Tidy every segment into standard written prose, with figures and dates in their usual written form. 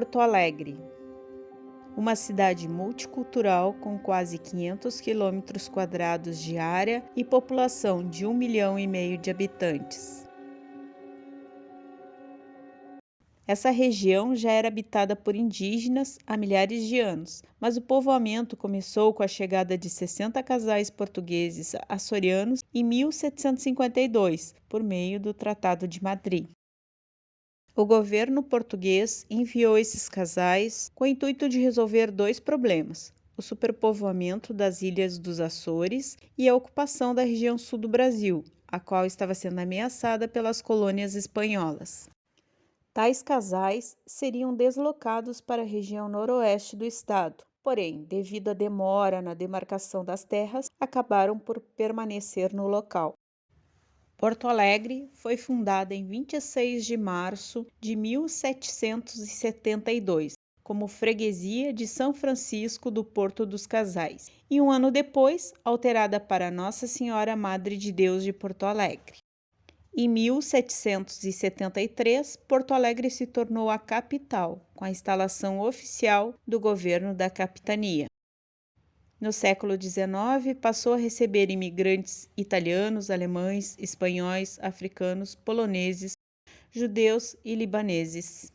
Porto Alegre, uma cidade multicultural com quase 500 quilômetros quadrados de área e população de 1,5 milhão de habitantes. Essa região já era habitada por indígenas há milhares de anos, mas o povoamento começou com a chegada de 60 casais portugueses açorianos em 1752, por meio do Tratado de Madrid. O governo português enviou esses casais com o intuito de resolver dois problemas: o superpovoamento das ilhas dos Açores e a ocupação da região sul do Brasil, a qual estava sendo ameaçada pelas colônias espanholas. Tais casais seriam deslocados para a região noroeste do estado, porém, devido à demora na demarcação das terras, acabaram por permanecer no local. Porto Alegre foi fundada em 26 de março de 1772, como freguesia de São Francisco do Porto dos Casais, e um ano depois, alterada para Nossa Senhora Madre de Deus de Porto Alegre. Em 1773, Porto Alegre se tornou a capital, com a instalação oficial do governo da capitania. No século XIX, passou a receber imigrantes italianos, alemães, espanhóis, africanos, poloneses, judeus e libaneses.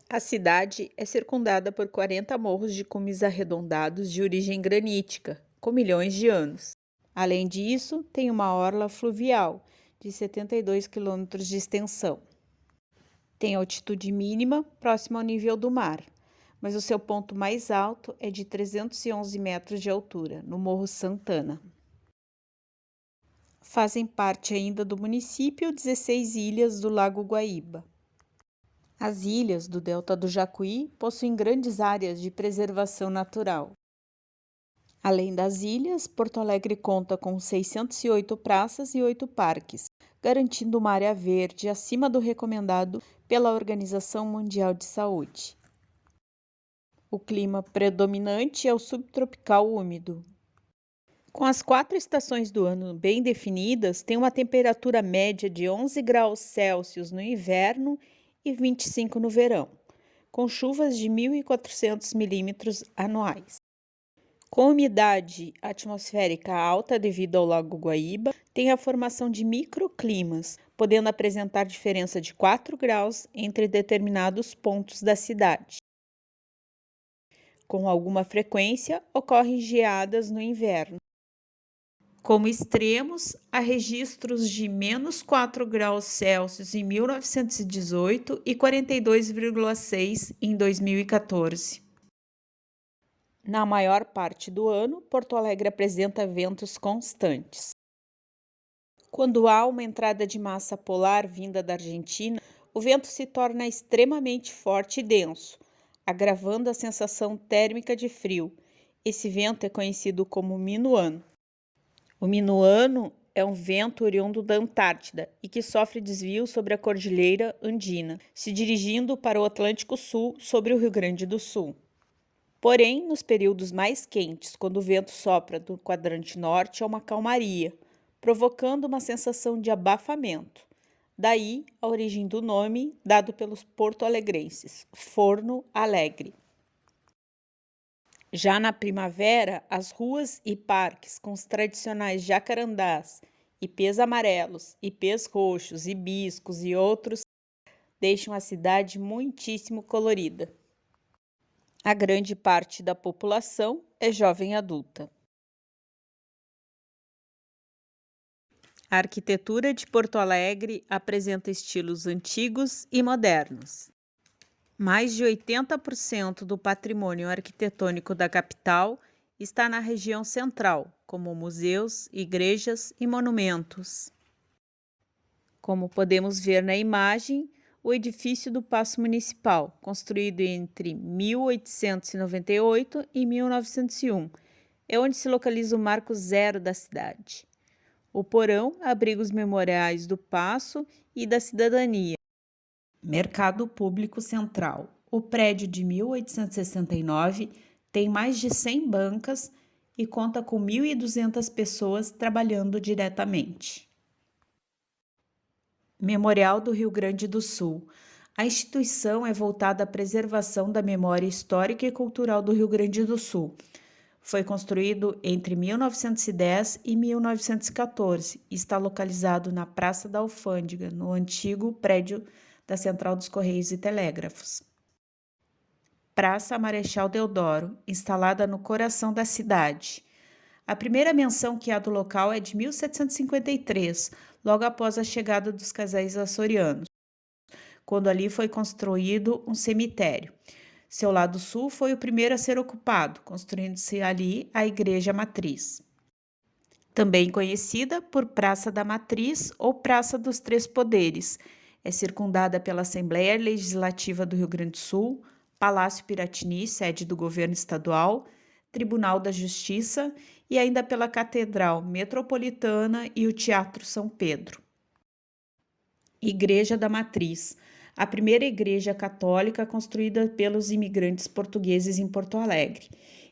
A cidade é circundada por 40 morros de cumes arredondados de origem granítica, com milhões de anos. Além disso, tem uma orla fluvial, de 72 quilômetros de extensão. Tem altitude mínima, próxima ao nível do mar, mas o seu ponto mais alto é de 311 metros de altura, no Morro Santana. Fazem parte ainda do município 16 ilhas do Lago Guaíba. As ilhas do Delta do Jacuí possuem grandes áreas de preservação natural. Além das ilhas, Porto Alegre conta com 608 praças e 8 parques, garantindo uma área verde acima do recomendado pela Organização Mundial de Saúde. O clima predominante é o subtropical úmido. Com as 4 estações do ano bem definidas, tem uma temperatura média de 11 graus Celsius no inverno e 25 no verão, com chuvas de 1.400 milímetros anuais. Com umidade atmosférica alta devido ao Lago Guaíba, tem a formação de microclimas, podendo apresentar diferença de 4 graus entre determinados pontos da cidade. Com alguma frequência, ocorrem geadas no inverno. Como extremos, há registros de menos 4 graus Celsius em 1918 e 42,6 em 2014. Na maior parte do ano, Porto Alegre apresenta ventos constantes. Quando há uma entrada de massa polar vinda da Argentina, o vento se torna extremamente forte e denso, agravando a sensação térmica de frio. Esse vento é conhecido como minuano. O minuano é um vento oriundo da Antártida e que sofre desvio sobre a Cordilheira Andina, se dirigindo para o Atlântico Sul sobre o Rio Grande do Sul. Porém, nos períodos mais quentes, quando o vento sopra do quadrante norte, há uma calmaria, provocando uma sensação de abafamento. Daí a origem do nome dado pelos porto-alegrenses, Forno Alegre. Já na primavera, as ruas e parques com os tradicionais jacarandás, ipês amarelos, ipês roxos, hibiscos e outros deixam a cidade muitíssimo colorida. A grande parte da população é jovem adulta. A arquitetura de Porto Alegre apresenta estilos antigos e modernos. Mais de 80% do patrimônio arquitetônico da capital está na região central, como museus, igrejas e monumentos. Como podemos ver na imagem, o edifício do Paço Municipal, construído entre 1898 e 1901, é onde se localiza o marco zero da cidade. O porão abriga os memoriais do Paço e da Cidadania. Mercado Público Central. O prédio de 1869 tem mais de 100 bancas e conta com 1.200 pessoas trabalhando diretamente. Memorial do Rio Grande do Sul. A instituição é voltada à preservação da memória histórica e cultural do Rio Grande do Sul. Foi construído entre 1910 e 1914 e está localizado na Praça da Alfândega, no antigo prédio da Central dos Correios e Telégrafos. Praça Marechal Deodoro, instalada no coração da cidade. A primeira menção que há do local é de 1753, logo após a chegada dos casais açorianos, quando ali foi construído um cemitério. Seu lado sul foi o primeiro a ser ocupado, construindo-se ali a Igreja Matriz. Também conhecida por Praça da Matriz ou Praça dos Três Poderes, é circundada pela Assembleia Legislativa do Rio Grande do Sul, Palácio Piratini, sede do governo estadual, Tribunal da Justiça e ainda pela Catedral Metropolitana e o Teatro São Pedro. Igreja da Matriz, a primeira igreja católica construída pelos imigrantes portugueses em Porto Alegre.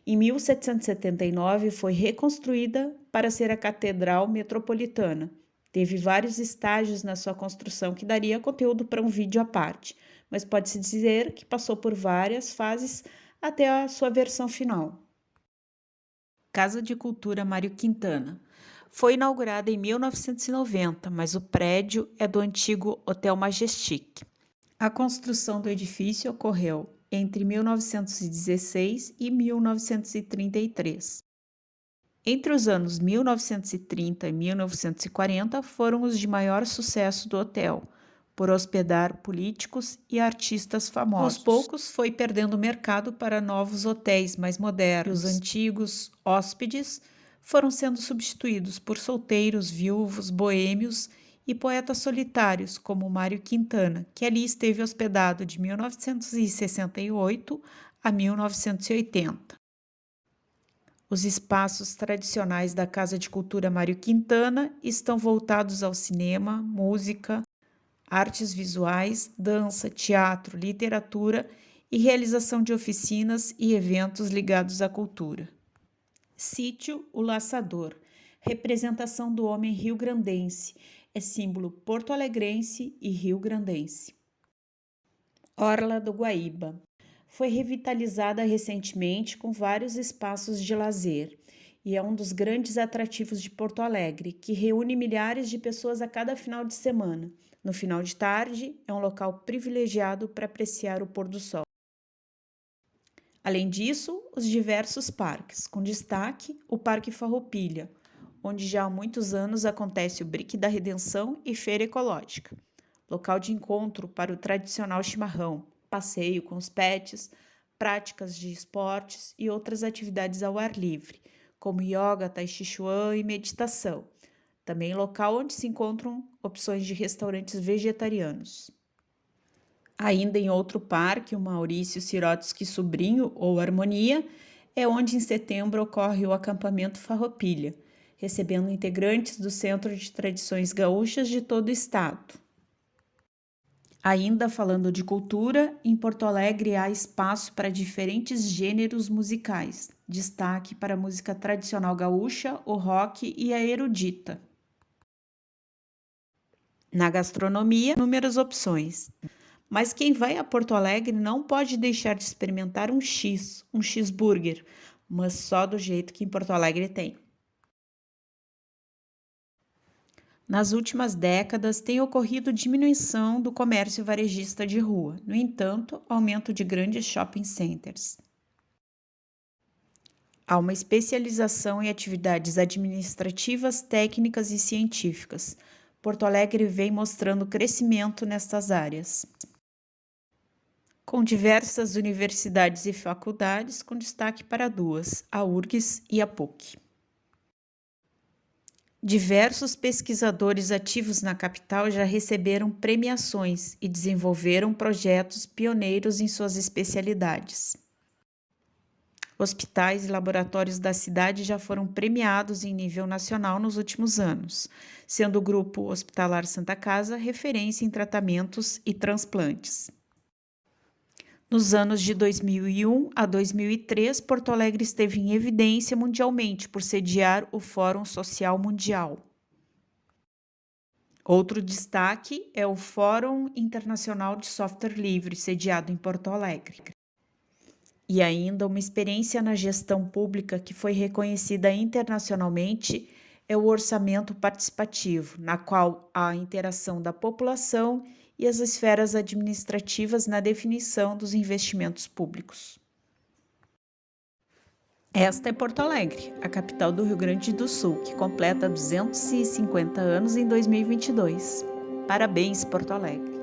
Em 1779 foi reconstruída para ser a Catedral Metropolitana. Teve vários estágios na sua construção que daria conteúdo para um vídeo à parte, mas pode-se dizer que passou por várias fases até a sua versão final. Casa de Cultura Mário Quintana. Foi inaugurada em 1990, mas o prédio é do antigo Hotel Majestic. A construção do edifício ocorreu entre 1916 e 1933. Entre os anos 1930 e 1940 foram os de maior sucesso do hotel, por hospedar políticos e artistas famosos. Aos poucos foi perdendo mercado para novos hotéis mais modernos. Os antigos hóspedes foram sendo substituídos por solteiros, viúvos, boêmios e poetas solitários, como Mário Quintana, que ali esteve hospedado de 1968 a 1980. Os espaços tradicionais da Casa de Cultura Mário Quintana estão voltados ao cinema, música, artes visuais, dança, teatro, literatura e realização de oficinas e eventos ligados à cultura. Sítio O Laçador, representação do homem rio-grandense, é símbolo porto-alegrense e rio-grandense. Orla do Guaíba. Foi revitalizada recentemente com vários espaços de lazer e é um dos grandes atrativos de Porto Alegre, que reúne milhares de pessoas a cada final de semana. No final de tarde, é um local privilegiado para apreciar o pôr do sol. Além disso, os diversos parques, com destaque o Parque Farroupilha, onde já há muitos anos acontece o Bric da Redenção e Feira Ecológica, local de encontro para o tradicional chimarrão, passeio com os pets, práticas de esportes e outras atividades ao ar livre, como yoga, tai chi chuan e meditação. Também local onde se encontram opções de restaurantes vegetarianos. Ainda em outro parque, o Maurício Sirotsky Sobrinho, ou Harmonia, é onde em setembro ocorre o acampamento Farroupilha, recebendo integrantes do Centro de Tradições Gaúchas de todo o estado. Ainda falando de cultura, em Porto Alegre há espaço para diferentes gêneros musicais, destaque para a música tradicional gaúcha, o rock e a erudita. Na gastronomia, inúmeras opções. Mas quem vai a Porto Alegre não pode deixar de experimentar um cheeseburger, mas só do jeito que em Porto Alegre tem. Nas últimas décadas, tem ocorrido diminuição do comércio varejista de rua, no entanto, aumento de grandes shopping centers. Há uma especialização em atividades administrativas, técnicas e científicas. Porto Alegre vem mostrando crescimento nestas áreas, com diversas universidades e faculdades, com destaque para duas, a URGS e a PUC. Diversos pesquisadores ativos na capital já receberam premiações e desenvolveram projetos pioneiros em suas especialidades. Hospitais e laboratórios da cidade já foram premiados em nível nacional nos últimos anos, sendo o Grupo Hospitalar Santa Casa referência em tratamentos e transplantes. Nos anos de 2001 a 2003, Porto Alegre esteve em evidência mundialmente por sediar o Fórum Social Mundial. Outro destaque é o Fórum Internacional de Software Livre, sediado em Porto Alegre. E ainda uma experiência na gestão pública que foi reconhecida internacionalmente é o orçamento participativo, na qual há a interação da população e as esferas administrativas na definição dos investimentos públicos. Esta é Porto Alegre, a capital do Rio Grande do Sul, que completa 250 anos em 2022. Parabéns, Porto Alegre!